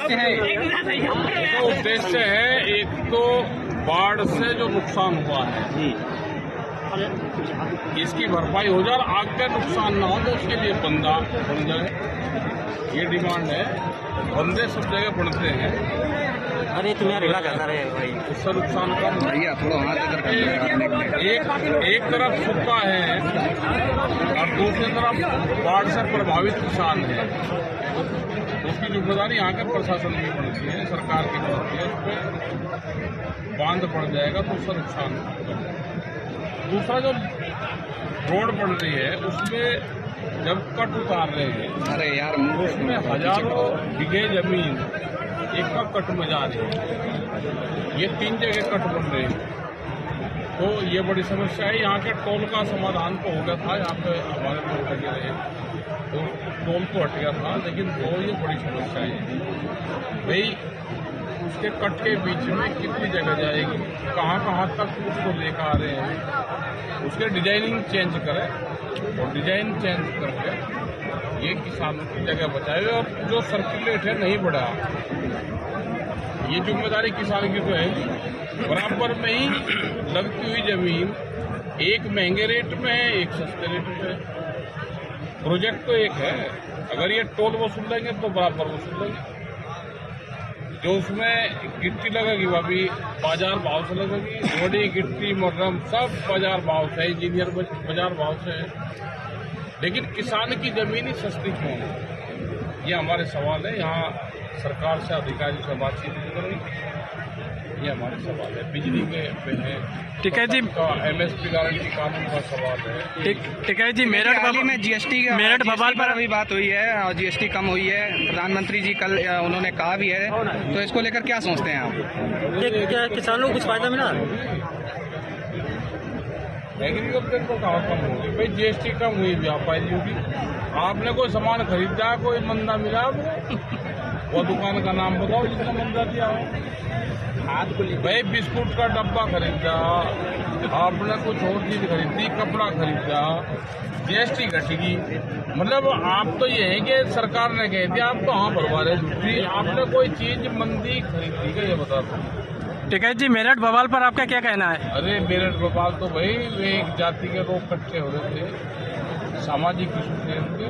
उद्देश्य है? तो उद्देश्य है, एक तो बाढ़ से जो नुकसान हुआ है इसकी भरपाई हो जाए और आगे नुकसान ना हो तो उसके लिए बंदा बन जाए, ये डिमांड है। बंदे सब जगह बढ़ते हैं, अरे तुम्हें रिला करना रहे भाई, उससे नुकसान कम भैया थोड़ा एक तरफ सूखा है और दूसरी तरफ बाढ़ से प्रभावित किसान है, उसकी जिम्मेदारी यहाँ के प्रशासन की बनती है, सरकार की बनती है। उस पर बांध पड़ जाएगा तो उसका नुकसान होगा। दूसरा जो रोड बन रही है उसमें जब कट उतार रहे हैं, अरे यार, उसमें हजारों बीघे जमीन एक का कट में जा रही है, ये 3 जगह कट बन रहे हैं, तो ये बड़ी समस्या है। यहाँ के टोल का समाधान तो हो गया था, यहाँ पे हमारे लोग लगे रहे तो टोल तो हट गया था, लेकिन तो ये बड़ी समस्या है भाई, उसके कट के बीच में कितनी जगह जाएगी, कहाँ तक उसको लेकर आ रहे हैं, उसके डिजाइनिंग चेंज करें और डिजाइन चेंज करके ये किसानों की जगह बचाए और जो सर्कुलेट है नहीं बढ़ा, ये जिम्मेदारी किसान की तो है। बराबर में ही लगती हुई जमीन एक महंगे रेट में है, एक सस्ते रेट में है। प्रोजेक्ट तो एक है, अगर ये टोल वसूल लेंगे तो बराबर वसूल लेंगे, जो उसमें गिट्टी लगेगी वो भी बाजार भाव से लगेगी, रोडी गिट्टी मरम सब बाजार भाव से, इंजीनियर बाजार भाव से है, लेकिन किसान की जमीन ही सस्ती क्यों है, ये हमारे सवाल है। यहाँ सरकार से अधिकारी से बातचीत करेंगे, ये हमारे सवाल है। बिजली के पे है, ठीक है जी, MSP गारंटी कानून का सवाल है। ठीक है जी। मेरठ में GST मेरठ भोपाल पर अभी बात हुई है और GST कम हुई है, प्रधानमंत्री जी कल उन्होंने कहा भी है, तो इसको लेकर क्या सोचते हैं आप? क्या किसानों को कुछ फायदा मिला? एग्रीकल्चर को कहाँ कम होगी भाई, GST कम हुई, व्यापारी होगी। आपने कोई सामान खरीदा, कोई मंदा मिला, वो दुकान का नाम बताओ जिसका मंदा दिया हो। भाई बिस्कुट का डब्बा खरीदा, आपने कुछ और चीज खरीदी, कपड़ा खरीदा, GST घटेगी। मतलब आप तो ये है कि सरकार ने कह दिया, आप तो हाँ भरवा रहे झूठी, आपने कोई चीज मंदी खरीदी क्या, ये बता दो। ठीक है जी। मेरठ भोपाल पर आपका क्या कहना है? अरे मेरठ भोपाल तो भाई वे एक जाति के लोग इकट्ठे हो रहे थे, सामाजिक इशू थे उनके,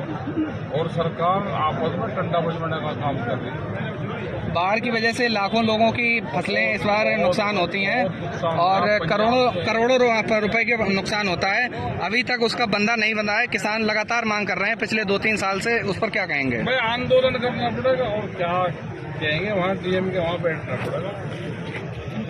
और सरकार आपस में टंडा बजवाने का काम कर रही है। बाढ़ की वजह से लाखों लोगों की फसलें इस बार नुकसान होती हैं और करोड़ों रुपए के नुकसान होता है, अभी तक उसका बंदा नहीं बंधा है। किसान लगातार मांग कर रहे हैं पिछले 2-3 साल से, उस पर क्या कहेंगे? भाई आंदोलन करना पड़ेगा और क्या कहेंगे, वहाँ DM के वहाँ बैठना पड़ेगा।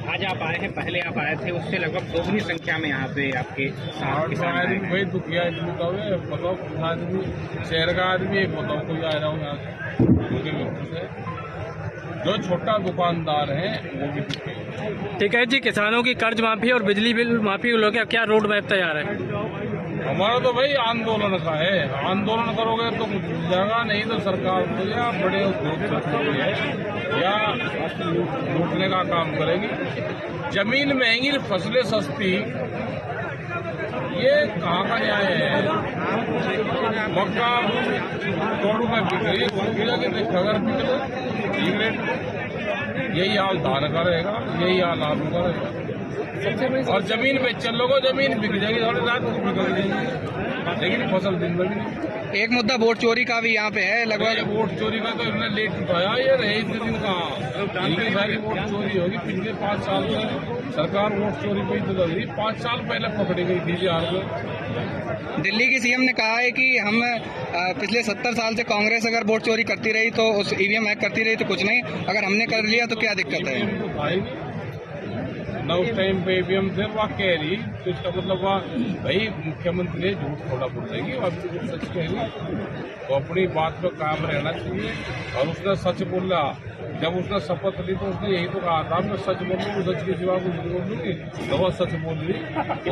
आज आप आए हैं, पहले आप आए थे उससे लगभग दोगुनी संख्या में यहाँ पे आपके आदमी भाई दुखिया आदमी बताओ, कुछ आदमी शहर का आदमी एक बताओ, कोई आ रहा हूँ यहाँ से, जो छोटा दुकानदार है वो भी दुखी। ठीक है जी। किसानों की कर्ज माफी और बिजली बिल माफी को लेकर क्या रोड मैप तैयार है? हमारा तो भाई आंदोलन का है, आंदोलन करोगे तो कुछ मिल जाएगा, नहीं तो सरकार तो या बड़े उद्योग या लूटने का काम करेगी। जमीन महंगी, फसलें सस्ती, ये कहाँ का न्याय है? मक्का करोड़ों में बिक रही है, खगर बिक रेट, यही हाल धान का रहेगा, यही हाल आलू का रहेगा। और जमीन पे चलोगे, जमीन बिक जाएगी, थोड़ी रात को बिक जाएगी, लेकिन फसल दिन में भी नहीं। एक मुद्दा वोट चोरी का भी यहाँ पे है लगभग। वोट चोरी का तो इन्होंने लेट उठाया, ये रहे इतने दिन कहाँ, इनकी सारी वोट चोरी होगी। पिछले 5 साल से सरकार वोट चोरी पे तो लग रही, 5 साल पहले पकड़ी गई थी बिहार में। दिल्ली की CM ने कहा है कि हम पिछले 70 साल से कांग्रेस अगर वोट चोरी करती रही तो उस EVM हैक करती रही तो कुछ नहीं, अगर हमने कर लिया तो क्या दिक्कत है? न उस टाइम पे EVM थे, वहाँ कह रही, तो इसका मतलब वहाँ भाई मुख्यमंत्री ने झूठ थोड़ा बोल रही, अभी तो सच कह रही, तो अपनी बात पे कायम रहना चाहिए। और उसने सच बोला, जब उसने शपथ ली तो उसने यही तो कहा था, मैं सच बोलूँ, सच के सिवा कुछ नहीं बोलूँगी, तो वह सच बोल रही,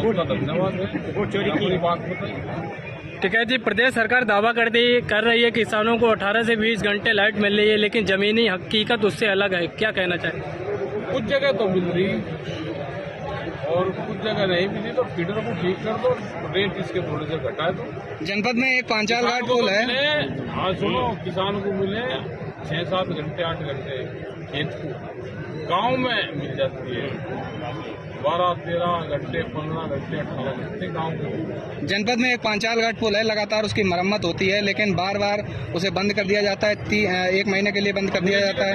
उसका धन्यवाद है, वोट चोरी की बात बताई। ठीक है जी। प्रदेश सरकार दावा कर रही है किसानों को 18 से 20 घंटे लाइट मिल रही है, लेकिन जमीनी हकीकत उससे अलग है, क्या कहना चाहें? कुछ जगह तो मिल रही और कुछ जगह नहीं मिली, तो फीडर को ठीक कर दो, रेट इसके थोड़े से घटा दो। जनपद में एक पांचाल घाट पुल है, हाँ सुनो, किसान को मिले 6-7 घंटे 8 घंटे खेत को, गांव में मिल जाती है 12-13 घंटे 15 घंटे 18 घंटे गांव को। जनपद में एक पांचाल घाट पुल है, लगातार उसकी मरम्मत होती है, लेकिन बार बार उसे बंद कर दिया जाता है। 1 महीने के लिए बंद कर दिया जाता है।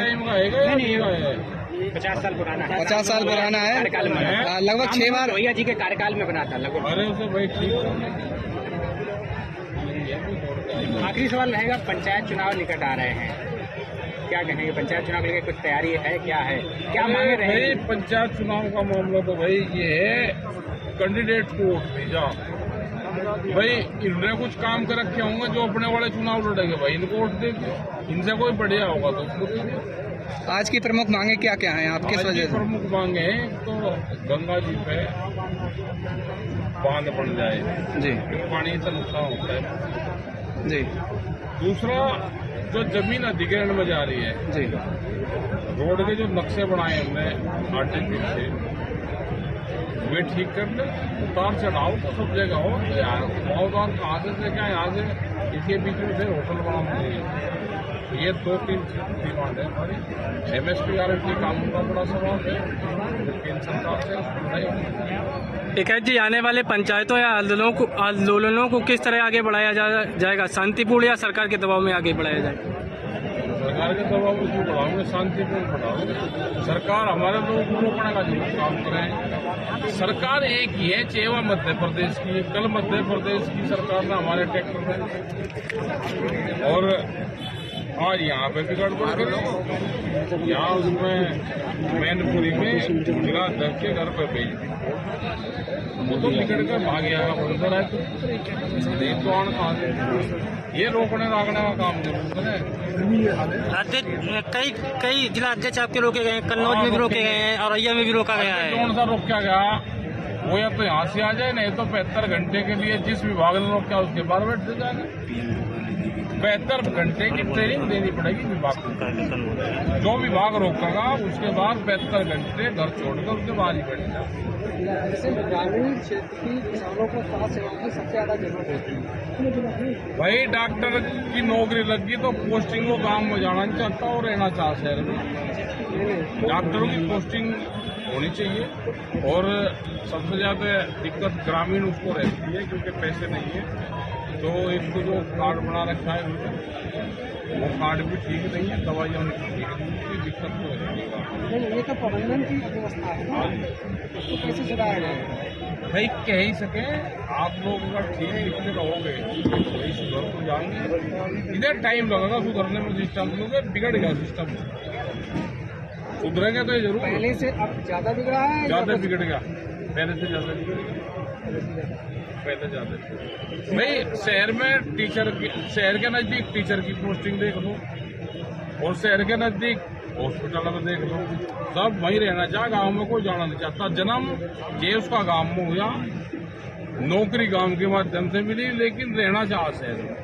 50 साल पुराना है। 50 साल पुराना है, लगभग 6 बार लोहिया जी के कार्यकाल में बना था लगभग। अरे उसे भाई ठीक। आखिरी सवाल रहेगा, पंचायत चुनाव निकट आ रहे हैं, क्या कहेंगे? पंचायत चुनाव के लिए कुछ तैयारी है, क्या है, क्या मांगे रहे? भाई पंचायत चुनाव का मामला तो भाई ये है, कैंडिडेट को वोट भेजा भाई, इन्होंने कुछ काम कर रखे होंगे जो अपने वाले चुनाव लड़ेंगे भाई, इनको वोट देंगे, इनसे कोई बढ़िया होगा तो उसको देंगे। आज की प्रमुख मांगे क्या क्या हैं आप, किस वजह से? प्रमुख मांगे हैं तो गंगा जी पे बांध बन जाए जी पानी से नुकसान होता है जी दूसरा जो जमीन अधिग्रहण में जा रही है जी, रोड के जो नक्शे बनाए हमने आटे पीछे वे ठीक कर ले, उतार चढ़ाओ तो सब जगह हो। उतार कहाँ से क्या यहाँ से इसके बीच में फिर होटल बनाना चाहिए। ये 2-3 डिमांड है हमारी। MSP गारंटी कानून का बड़ा सवाल है, केंद्र सरकार से टिकैत जी, आने वाले पंचायतों या आंदोलनों को किस तरह आगे बढ़ाया जाएगा? शांतिपूर्ण या सरकार के दबाव में आगे बढ़ाया जाएगा? सरकार के दबाव में क्यों बढ़ाओगे, शांतिपूर्ण बढ़ाओगे। सरकार हमारे लोगों को रोकने का जरूर काम करें। सरकार एक ही है, चेवा मध्य प्रदेश की। कल मध्य प्रदेश की सरकार ने हमारे ट्रैक्टर में और आज यहाँ पे भी गड़बड़ करी, यहाँ उसमें मैनपुरी में जिला अध्यक्ष के घर पे भेज दी, वो तो बिगड़ कर भाग गया बंदर है तो कहाँ से। ये रोकने रागने का काम जरूर करें। कई जिला अध्यक्ष आपके रोके गए हैं, कन्नौज में भी रोके गए हैं, औरैया में भी रोका गया है। कौन सा रोका गया? वो या तो यहाँ से आ जाए, नहीं तो 75 घंटे के लिए जिस विभाग ने रोका उसके बाद बैठ जाएगा। 72 घंटे की ट्रेनिंग देनी पड़ेगी विभाग को। जो विभाग रोकेगा उसके बाद 72 घंटे घर छोड़कर उसके बाद ही बैठ जाए। ग्रामीण क्षेत्र की किसानों को स्वास्थ्य सेवाओं की सबसे ज्यादा जरूरत होती है। भाई डॉक्टर की नौकरी लगी तो पोस्टिंग वो गांव में जाना नहीं चाहता और रहना चाह शहर में। डॉक्टरों की पोस्टिंग होनी चाहिए और सबसे ज्यादा दिक्कत ग्रामीण उसको रहती है क्योंकि पैसे नहीं है। तो इसको जो कार्ड बना रखा है वो कार्ड भी ठीक नहीं है, दवाइयाँ ठीक नहीं, दिक्कत तो है। ये तो प्रबंधन की व्यवस्था है, उसको कैसे सुधारा जाए? भाई कह ही सके, आप लोग अगर ठीक लिखते रहोगे वही सुधर तो जाएंगे। इधर टाइम लगेगा सुधरने में, सिस्टम बिगड़ गया सिस्टम। सुधरेगा तो ये जरूर। पहले से अब ज्यादा बिगड़ा है, ज्यादा बिगड़ गया, पहले से ज्यादा बिगड़ गया, पहले ज्यादा। भाई शहर में शहर के नजदीक टीचर की पोस्टिंग देख लो और शहर के नजदीक हॉस्पिटल में देख लो, सब वहीं रहना चाहे, गांव में कोई जाना नहीं चाहता। जन्म ये उसका गांव में हुआ, नौकरी गांव के माध्यम से मिली, लेकिन रहना चाह शहर में।